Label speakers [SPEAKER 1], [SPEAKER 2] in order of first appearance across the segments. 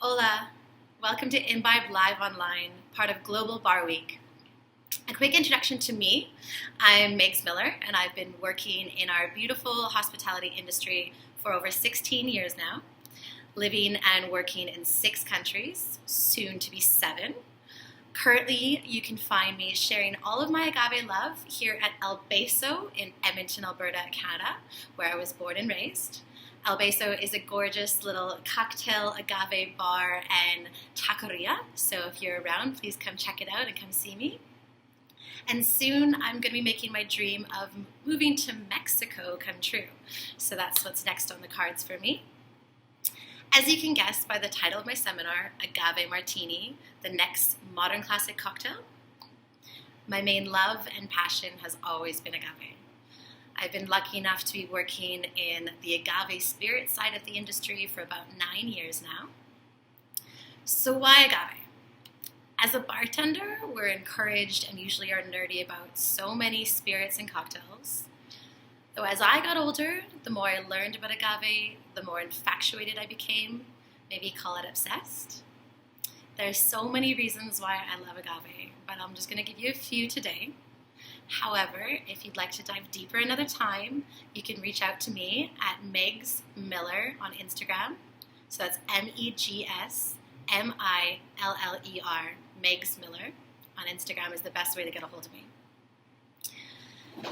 [SPEAKER 1] Hola, welcome to Imbibe Live Online, part of Global Bar Week. A quick introduction to me. I'm Megs Miller, and I've been working in our beautiful hospitality industry for over 16 years now, living and working in 6 countries, soon to be 7. Currently, you can find me sharing all of my agave love here at El Beso in Edmonton, Alberta, Canada, where I was born and raised. El Beso is a gorgeous little cocktail agave bar and taqueria, so if you're around, please come check it out and come see me. And soon I'm going to be making my dream of moving to Mexico come true, so that's what's next on the cards for me. As you can guess by the title of my seminar, Agave Martini, the next modern classic cocktail, my main love and passion has always been agave. I've been lucky enough to be working in the agave spirit side of the industry for about 9 years now. So why agave? As a bartender, we're encouraged and usually are nerdy about so many spirits and cocktails. Though as I got older, the more I learned about agave, the more infatuated I became, maybe call it obsessed. There's so many reasons why I love agave, but I'm just going to give you a few today. However, if you'd like to dive deeper another time, you can reach out to me at Megs Miller on Instagram. So that's Megsmiller. Megs Miller on Instagram is the best way to get a hold of me.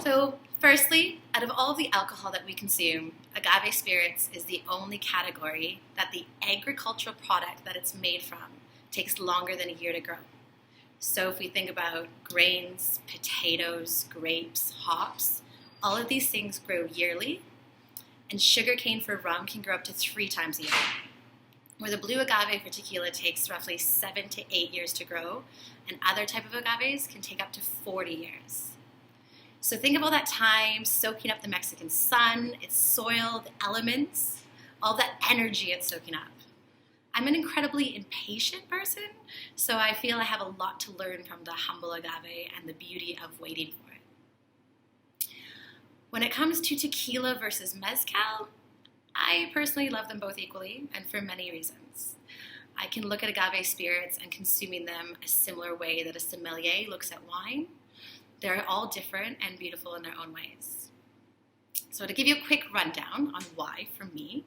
[SPEAKER 1] So, firstly, out of all of the alcohol that we consume, agave spirits is the only category that the agricultural product that it's made from takes longer than a year to grow. So if we think about grains, potatoes, grapes, hops, all of these things grow yearly, and sugarcane for rum can grow up to 3 times a year. Where the blue agave for tequila takes roughly 7 to 8 years to grow, and other type of agaves can take up to 40 years. So think of all that time soaking up the Mexican sun, its soil, the elements, all that energy it's soaking up. I'm an incredibly impatient person, so I feel I have a lot to learn from the humble agave and the beauty of waiting for it. When it comes to tequila versus mezcal, I personally love them both equally, and for many reasons. I can look at agave spirits and consuming them a similar way that a sommelier looks at wine. They're all different and beautiful in their own ways. So to give you a quick rundown on why, for me,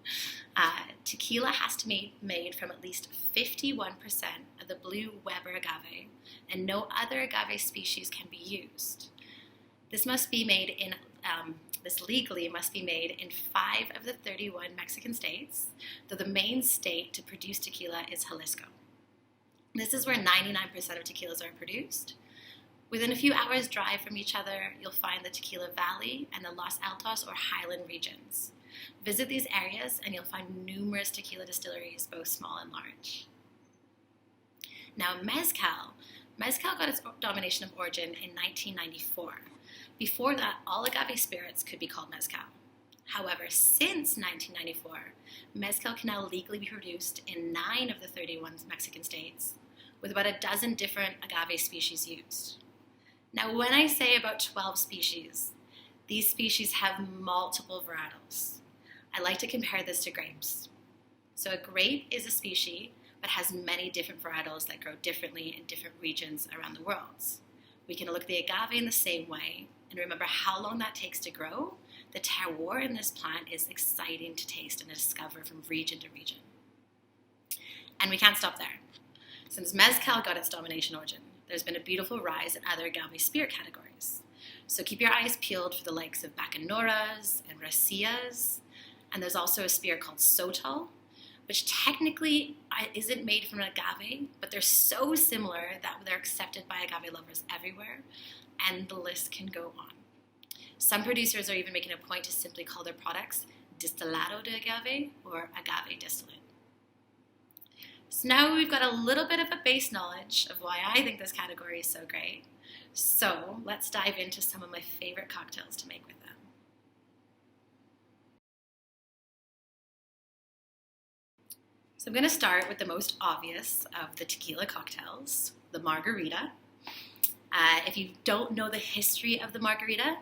[SPEAKER 1] tequila has to be made from at least 51% of the blue Weber agave, and no other agave species can be used. This legally must be made in 5 of the 31 Mexican states, though the main state to produce tequila is Jalisco. This is where 99% of tequilas are produced. Within a few hours' drive from each other, you'll find the Tequila Valley and the Los Altos or Highland regions. Visit these areas and you'll find numerous tequila distilleries, both small and large. Now, mezcal got its denomination of origin in 1994. Before that, all agave spirits could be called mezcal. However, since 1994, mezcal can now legally be produced in 9 of the 31 Mexican states, with about a dozen different agave species used. Now, when I say about 12 species, these species have multiple varietals. I like to compare this to grapes. So a grape is a species, but has many different varietals that grow differently in different regions around the world. We can look at the agave in the same way, and remember how long that takes to grow. The terroir in this plant is exciting to taste and to discover from region to region. And we can't stop there. Since mezcal got its domination origin, there's been a beautiful rise in other agave spirit categories. So keep your eyes peeled for the likes of bacanoras and racias. And there's also a spirit called sotol, which technically isn't made from an agave, but they're so similar that they're accepted by agave lovers everywhere, and the list can go on. Some producers are even making a point to simply call their products Destilado de Agave or Agave Distillate. So now we've got a little bit of a base knowledge of why I think this category is so great. So let's dive into some of my favorite cocktails to make with them. So I'm going to start with the most obvious of the tequila cocktails, the margarita. If you don't know the history of the margarita,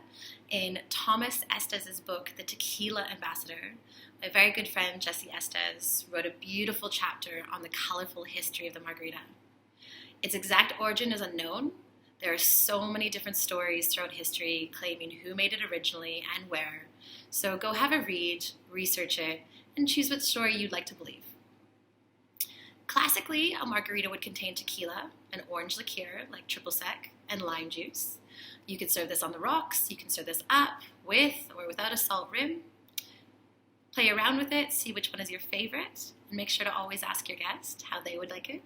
[SPEAKER 1] in Thomas Estes's book, The Tequila Ambassador, my very good friend Jesse Estes wrote a beautiful chapter on the colorful history of the margarita. Its exact origin is unknown. There are so many different stories throughout history claiming who made it originally and where. So go have a read, research it, and choose what story you'd like to believe. Classically, a margarita would contain tequila, an orange liqueur like triple sec, and lime juice. You could serve this on the rocks. You can serve this up, with or without a salt rim. Play around with it, see which one is your favorite, and make sure to always ask your guest how they would like it.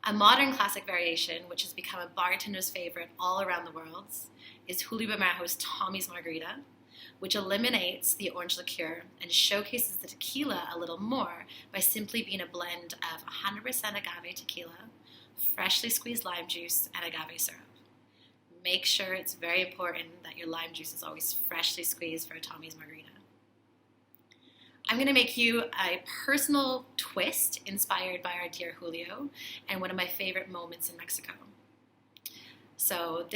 [SPEAKER 1] A modern classic variation, which has become a bartender's favorite all around the world, is Julio Bermejo's Tommy's Margarita, which eliminates the orange liqueur and showcases the tequila a little more by simply being a blend of 100% agave tequila, freshly squeezed lime juice, and agave syrup. Make sure it's very important that your lime juice is always freshly squeezed for a Tommy's Margarita. I'm going to make you a personal twist inspired by our dear Julio and one of my favorite moments in Mexico. So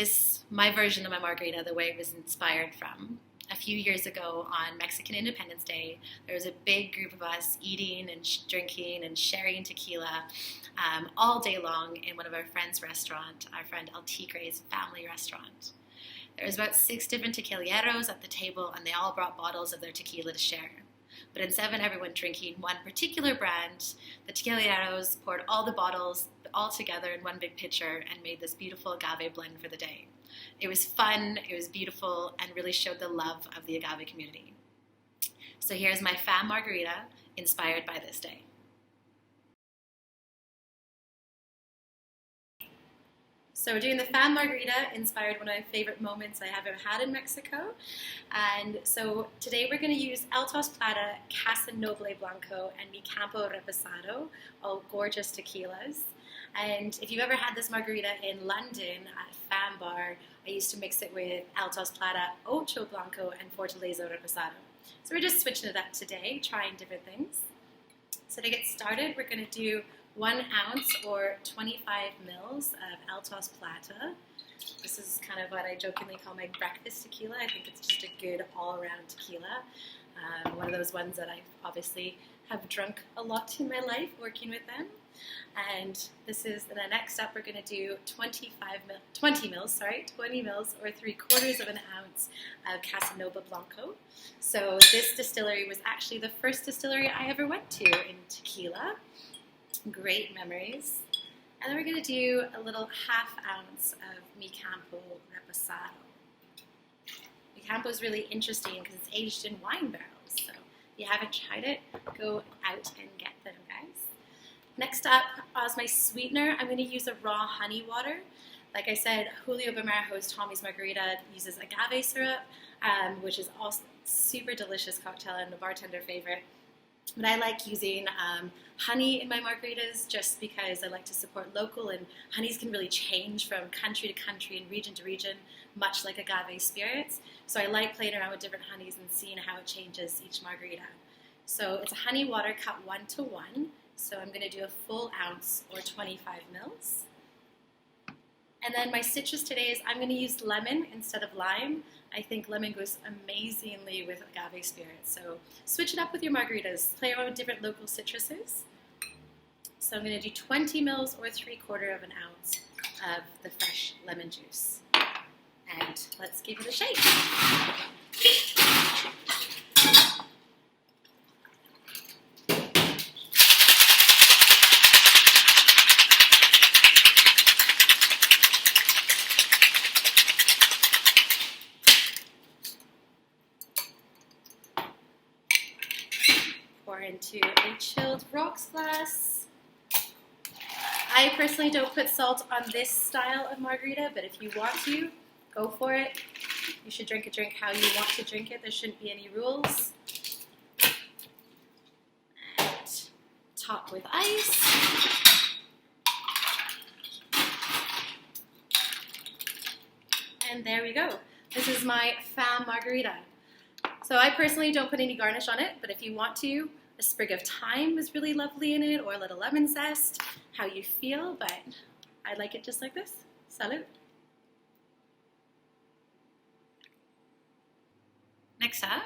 [SPEAKER 1] my version of my margarita, the way it was inspired from, a few years ago on Mexican Independence Day, there was a big group of us eating and drinking and sharing tequila all day long in one of our friend's restaurant, our friend El Tigre's family restaurant. There was about 6 different tequileros at the table, and they all brought bottles of their tequila to share. But instead of everyone drinking one particular brand, the tequileros poured all the bottles all together in one big pitcher and made this beautiful agave blend for the day. It was fun, it was beautiful, and really showed the love of the agave community. So here's my fam margarita inspired by this day. So we're doing the fan margarita, inspired one of my favorite moments I have ever had in Mexico. And so today we're going to use Altos Plata, Casa Noble Blanco, and Mi Campo Reposado, all gorgeous tequilas. And if you've ever had this margarita in London at Fan Bar, I used to mix it with Altos Plata, Ocho Blanco, and Fortaleza Reposado. So we're just switching it up today, trying different things. So to get started, we're going to do 1 ounce or 25 mils of Altos Plata. This is kind of what I jokingly call my breakfast tequila. I think it's just a good all-around tequila. One of those ones that I obviously have drunk a lot in my life working with them. And next up we're going to do 20 mils or 3/4 of an ounce of Casa Noble Blanco. So this distillery was actually the first distillery I ever went to in tequila. Great memories. And then we're going to do a little 1/2 ounce of Mi Campo Reposado. Mi Campo is really interesting because it's aged in wine barrels. So if you haven't tried it, go out and get them, guys. Next up, as my sweetener, I'm going to use a raw honey water. Like I said, Julio Bermejo's Tommy's Margarita uses agave syrup, which is also super delicious cocktail and a bartender favorite. But I like using honey in my margaritas just because I like to support local, and honeys can really change from country to country and region to region, much like agave spirits. So I like playing around with different honeys and seeing how it changes each margarita. So it's a honey water cut 1-to-1. So I'm going to do a full ounce or 25 mils. And then my citrus today is I'm going to use lemon instead of lime. I think lemon goes amazingly with agave spirits. So switch it up with your margaritas. Play around with different local citruses. So I'm going to do 20 mils or 3/4 of an ounce of the fresh lemon juice. And let's give it a shake. Pour into a chilled rocks glass. I personally don't put salt on this style of margarita, but if you want to, go for it. You should drink a drink how you want to drink it. There shouldn't be any rules. And top with ice. And there we go. This is my fam margarita. So I personally don't put any garnish on it, but if you want to, a sprig of thyme is really lovely in it, or a little lemon zest, how you feel, but I like it just like this. Salud. Next up,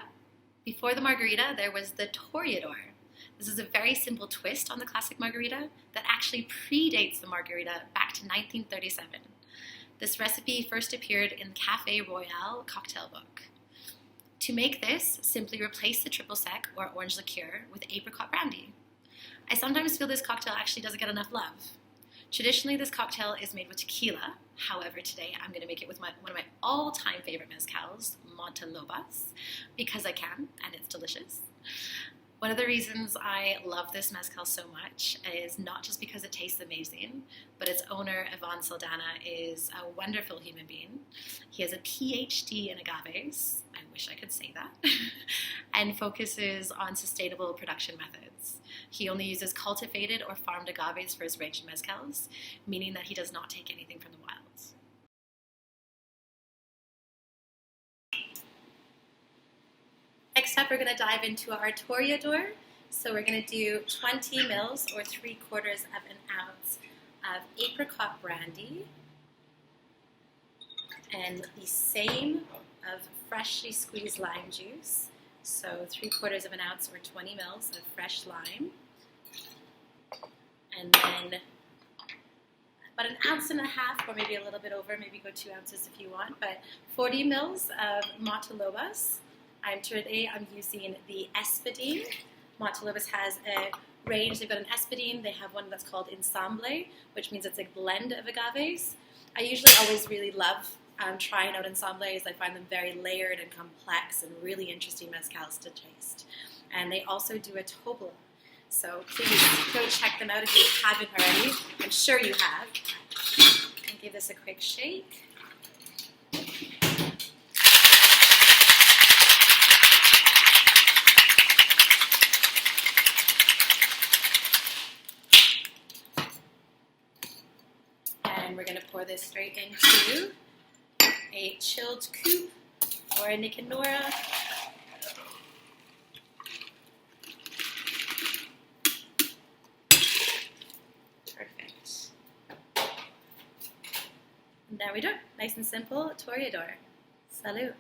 [SPEAKER 1] before the margarita, there was the Torreador. This is a very simple twist on the classic margarita that actually predates the margarita back to 1937. This recipe first appeared in Café Royal cocktail book. To make this, simply replace the triple sec or orange liqueur with apricot brandy. I sometimes feel this cocktail actually doesn't get enough love. Traditionally, this cocktail is made with tequila. However, today I'm going to make it with one of my all-time favorite mezcals, Montelobos, because I can, and it's delicious. One of the reasons I love this mezcal so much is not just because it tastes amazing, but its owner, Ivan Saldana, is a wonderful human being. He has a PhD in agaves, I wish I could say that, and focuses on sustainable production methods. He only uses cultivated or farmed agaves for his range of mezcals, meaning that he does not take anything from the wilds. Next up, we're going to dive into our Torreador. So we're going to do 20 mils or 3/4 of an ounce of apricot brandy and the same of freshly squeezed lime juice. So 3/4 of an ounce or 20 mils of fresh lime. And then about 1.5 ounces, or maybe a little bit over, maybe go 2 ounces if you want, but 40 mils of Montelobos. Today I'm using the Espadine. Montelobos has a range. They've got an Espadine. They have one that's called Ensemble, which means it's a blend of agaves. I usually always really love trying out Ensembles. I find them very layered and complex and really interesting mezcals to taste. And they also do a Tobla. So please go check them out if you haven't already. I'm sure you have. And give this a quick shake. And we're going to pour this straight into a chilled coupe or a Nick and Nora. Perfect. And there we go. Nice and simple, Torreador. Salud.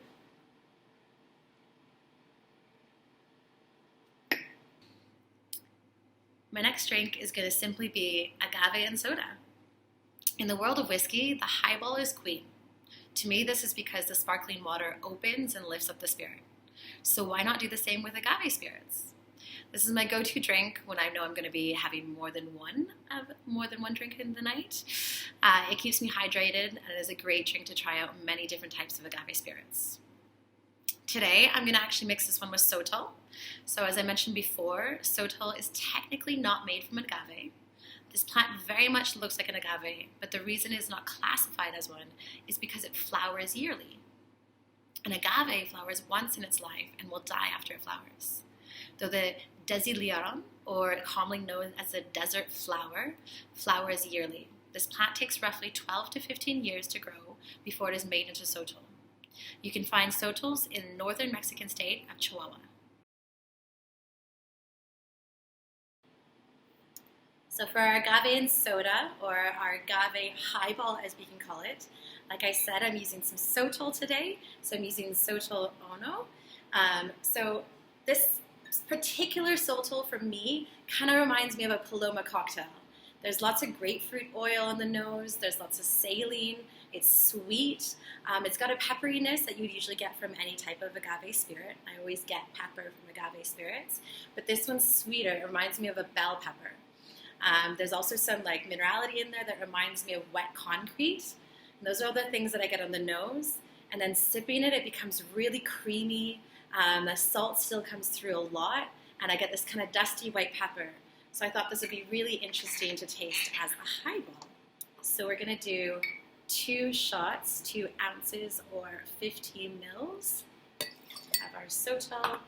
[SPEAKER 1] My next drink is going to simply be agave and soda. In the world of whiskey, the highball is queen. To me, this is because the sparkling water opens and lifts up the spirit. So why not do the same with agave spirits? This is my go-to drink when I know I'm going to be having more than one drink in the night. It keeps me hydrated, and it is a great drink to try out many different types of agave spirits. Today, I'm going to actually mix this one with sotol. So as I mentioned before, sotol is technically not made from agave. This plant very much looks like an agave, but the reason it's not classified as one is because it flowers yearly. An agave flowers once in its life and will die after it flowers. Though the Desiliaron, or commonly known as the desert flower, flowers yearly. This plant takes roughly 12 to 15 years to grow before it is made into sotol. You can find sotols in northern Mexican state of Chihuahua. So for our agave and soda, or our agave highball as we can call it, like I said, I'm using some sotol today. So I'm using sotol ono. So this particular sotol for me kind of reminds me of a Paloma cocktail. There's lots of grapefruit oil on the nose. There's lots of saline. It's sweet. It's got a pepperiness that you would usually get from any type of agave spirit. I always get pepper from agave spirits, but this one's sweeter. It reminds me of a bell pepper. There's also some like minerality in there that reminds me of wet concrete. And those are all the things that I get on the nose. And then sipping it, it becomes really creamy. The salt still comes through a lot, and I get this kind of dusty white pepper. So I thought this would be really interesting to taste as a highball. So we're going to do 2 shots, 2 ounces or 15 mils of our sotol.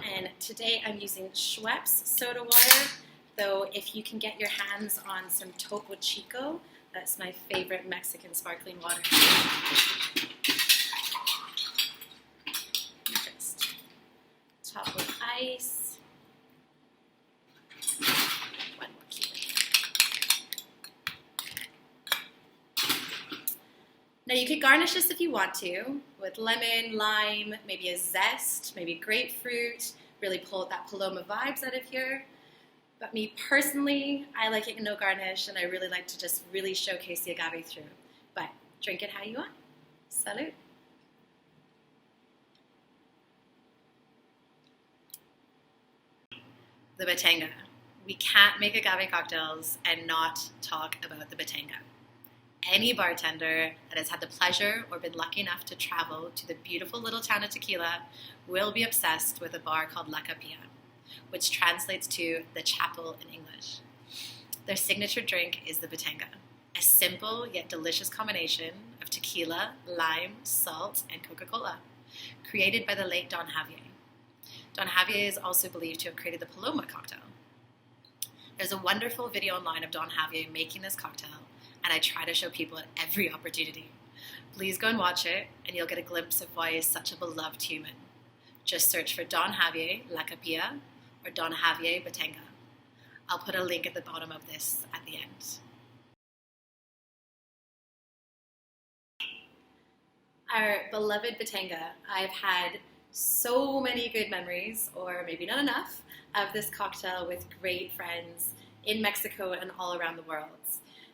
[SPEAKER 1] And today I'm using Schweppes soda water, though if you can get your hands on some Topo Chico, that's my favorite Mexican sparkling water. Just top with ice. One more key. Now you could garnish this if you want to, with lemon, lime, maybe a zest, maybe grapefruit, really pull that Paloma vibes out of here. But me personally, I like it no garnish, and I really like to just really showcase the agave through. But drink it how you want. Salud. The Batanga. We can't make agave cocktails and not talk about the Batanga. Any bartender that has had the pleasure or been lucky enough to travel to the beautiful little town of Tequila will be obsessed with a bar called La Capilla, which translates to the chapel in English. Their signature drink is the Batanga, a simple yet delicious combination of tequila, lime, salt, and Coca-Cola, created by the late Don Javier. Don Javier is also believed to have created the Paloma cocktail. There's a wonderful video online of Don Javier making this cocktail, and I try to show people at every opportunity. Please go and watch it, and you'll get a glimpse of why he's such a beloved human. Just search for Don Javier La Capilla or Don Javier Batanga. I'll put a link at the bottom of this at the end. Our beloved Batanga, I've had so many good memories, or maybe not enough, of this cocktail with great friends in Mexico and all around the world.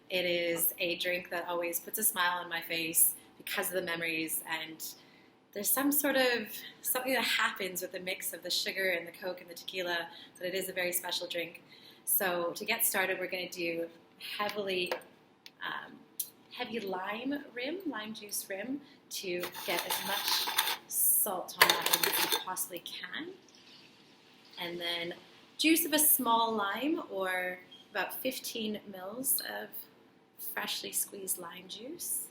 [SPEAKER 1] It is a drink that always puts a smile on my face because of the memories, and there's something that happens with the mix of the sugar and the Coke and the tequila that it is a very special drink. So to get started, we're going to do heavy lime juice rim to get as much salt on that as you possibly can. And then juice of a small lime, or about 15 mils of freshly squeezed lime juice.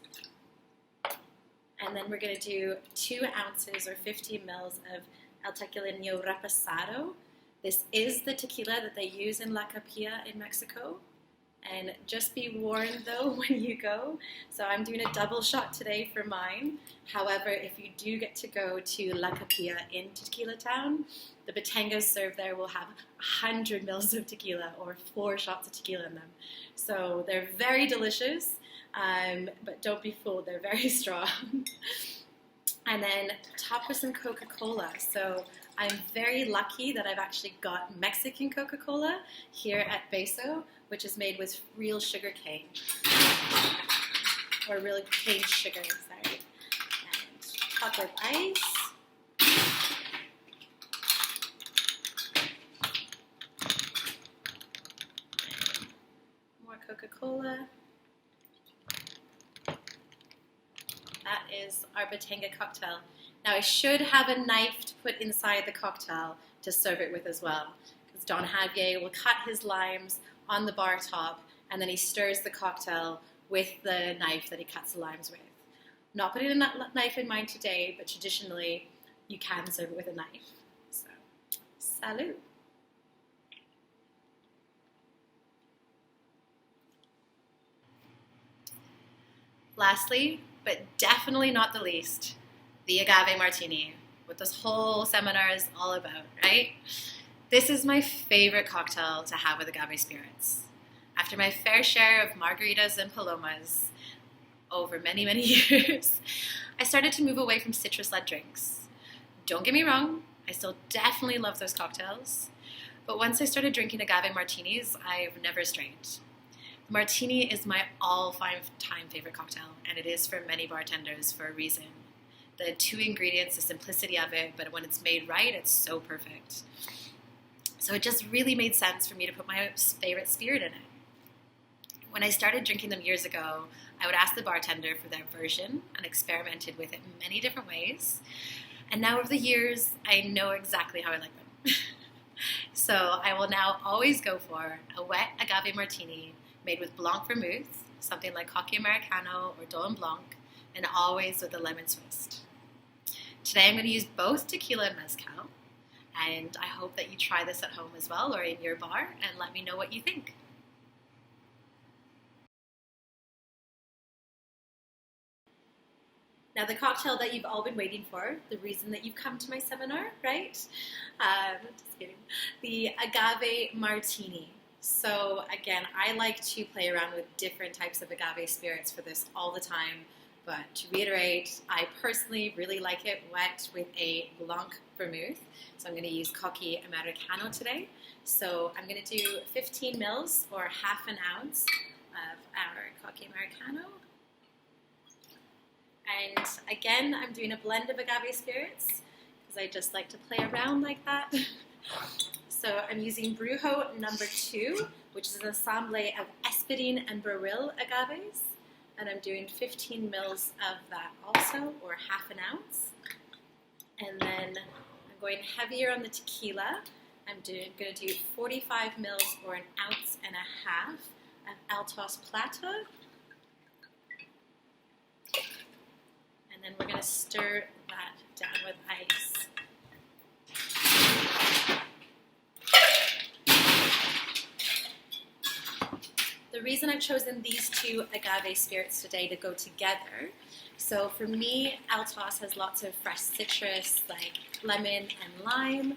[SPEAKER 1] And then we're going to do 2 ounces or 15 mils of El Tequilino Reposado. This is the tequila that they use in La Capilla in Mexico. And just be warned though when you go. So I'm doing a double shot today for mine. However, if you do get to go to La Capilla in Tequila Town, the Batangas served there will have 100 mils of tequila or 4 shots of tequila in them. So they're very delicious, but don't be fooled, they're very strong. And then top with some Coca-Cola. So I'm very lucky that I've actually got Mexican Coca-Cola here at Beso, which is made with real sugar cane, or real cane sugar, sorry. And top with ice. More Coca-Cola. That is our Batanga cocktail. Now I should have a knife to put inside the cocktail to serve it with as well, because Don Javier will cut his limes on the bar top, and then he stirs the cocktail with the knife that he cuts the limes with. Not putting a knife in mine today, but traditionally you can serve it with a knife. So, salud. Lastly, but definitely not the least, the Agave Martini, what this whole seminar is all about, right? This is my favorite cocktail to have with agave spirits. After my fair share of margaritas and palomas over many, many years, I started to move away from citrus-led drinks. Don't get me wrong, I still definitely love those cocktails, but once I started drinking agave martinis, I've never strayed. The martini is my all-time favorite cocktail, and it is for many bartenders for a reason. The 2 ingredients, the simplicity of it, but when it's made right, it's so perfect. So it just really made sense for me to put my favorite spirit in it. When I started drinking them years ago, I would ask the bartender for their version and experimented with it in many different ways. And now over the years, I know exactly how I like them. So I will now always go for a wet agave martini made with blanc vermouth, something like Cocky Americano or Dôme Blanc, and always with a lemon twist. Today I'm going to use both tequila and mezcal, and I hope that you try this at home as well or in your bar, and let me know what you think. Now the cocktail that you've all been waiting for, the reason that you've come to my seminar, right? Just kidding. The Agave Martini. So again, I like to play around with different types of agave spirits for this all the time. But to reiterate, I personally really like it wet with a Blanc vermouth. So I'm going to use Cocky Americano today. So I'm going to do 15 mils or half an ounce of our Cocky Americano. And again, I'm doing a blend of agave spirits because I just like to play around like that. So I'm using Brujo number 2, which is an assemblée of Espadin and Baril agaves. And I'm doing 15 mils of that also, or half an ounce. And then I'm going heavier on the tequila. I'm going to do 45 mils or an ounce and a half of Altos Plata. And then we're going to stir that down with ice. The reason I've chosen these two agave spirits today to go together, so for me, Altos has lots of fresh citrus like lemon and lime.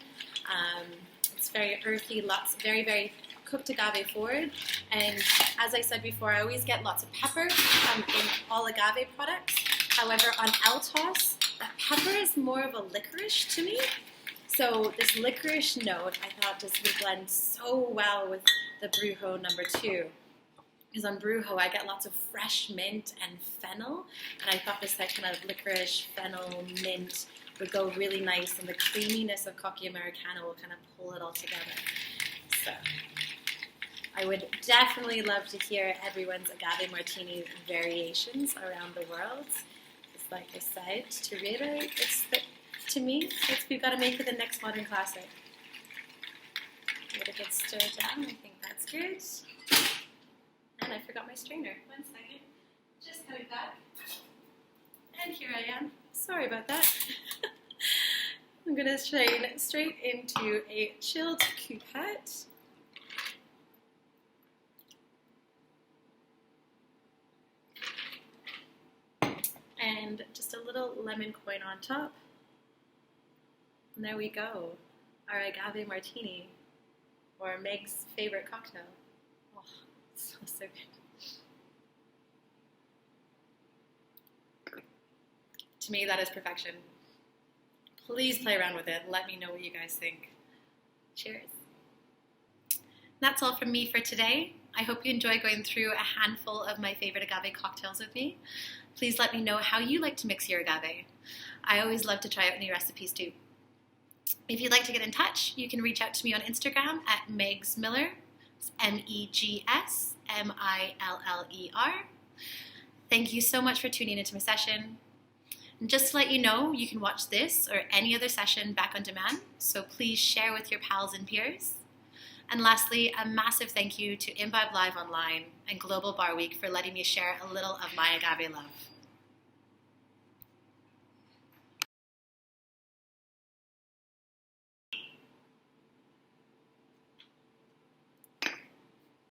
[SPEAKER 1] It's very earthy, very, very cooked agave forward. And as I said before, I always get lots of pepper in all agave products. However, on Altos, that pepper is more of a licorice to me. So this licorice note, I thought this would blend so well with the Brujo number 2. Because on Brujo, I get lots of fresh mint and fennel. And I thought this kind of licorice, fennel, mint would go really nice. And the creaminess of Cocky Americano will kind of pull it all together. So I would definitely love to hear everyone's Agave Martini variations around the world. Just like I said, to reiterate, to me, we've got to make it the next modern classic. Give it a good stir down. I think that's good. And I forgot my strainer. 1 second. Just coming back. And here I am. Sorry about that. I'm going to strain straight into a chilled coupette. And just a little lemon coin on top. And there we go. Our Agave Martini, or Meg's favorite cocktail. Oh, so good. To me, that is perfection. Please play around with it. Let me know what you guys think. Cheers. That's all from me for today. I hope you enjoy going through a handful of my favorite agave cocktails with me. Please let me know how you like to mix your agave. I always love to try out new recipes too. If you'd like to get in touch, you can reach out to me on Instagram at Megs Miller. It's MEGSMILLER. Thank you so much for tuning into my session. And just to let you know, you can watch this or any other session back on demand, so please share with your pals and peers. And lastly, a massive thank you to Imbibe Live Online and Global Bar Week for letting me share a little of my agave love.